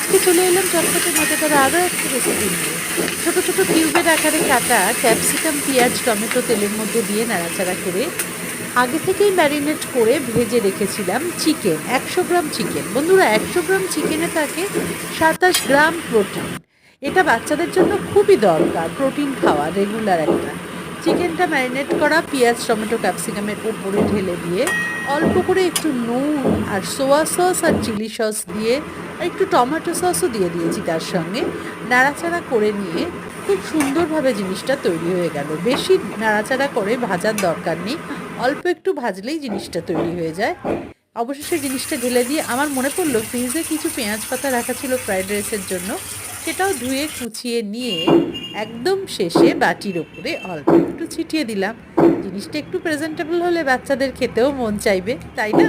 আজকে চলে এলাম চটপটে মজাদার আরও একটা রেসিপি নিয়ে। ছোটো ছোটো কিউবের আকারে কাটা ক্যাপসিকাম, পেঁয়াজ, টমেটো তেলের মধ্যে দিয়ে নাড়াচাড়া করে আগে থেকেই ম্যারিনেট করে ভেজে রেখেছিলাম চিকেন, 100 গ্রাম চিকেন। বন্ধুরা, 100 গ্রাম চিকেনে থাকে 27 গ্রাম প্রোটিন। এটা বাচ্চাদের জন্য খুবই দরকার প্রোটিন খাওয়া, রেগুলার একটা। চিকেনটা ম্যারিনেট করা পেঁয়াজ, টমেটো, ক্যাপসিকামের উপরে ঢেলে দিয়ে অল্প করে একটু নুন আর সোয়া সস আর চিলি সস দিয়ে আর একটু টমেটো সসও দিয়ে দিয়েছি তার সঙ্গে, নাড়াচাড়া করে নিয়ে খুব সুন্দরভাবে জিনিসটা তৈরি হয়ে গেল। বেশি নাড়াচাড়া করে ভাজার দরকার নেই, অল্প একটু ভাজলেই জিনিসটা তৈরি হয়ে যায়। অবশেষে জিনিসটা ঢেলে দিয়ে আমার মনে পড়লো ফ্রিজে কিছু পেঁয়াজ পাতা রাখা ছিল ফ্রাইড রাইসের জন্য, সেটাও ধুয়ে কুচিয়ে নিয়ে একদম শেষে বাটির ওপরে অল্প একটু ছিটিয়ে দিলাম। জিনিসটা একটু প্রেজেন্টেবল হলে বাচ্চাদের খেতেও মন চাইবে, তাই না?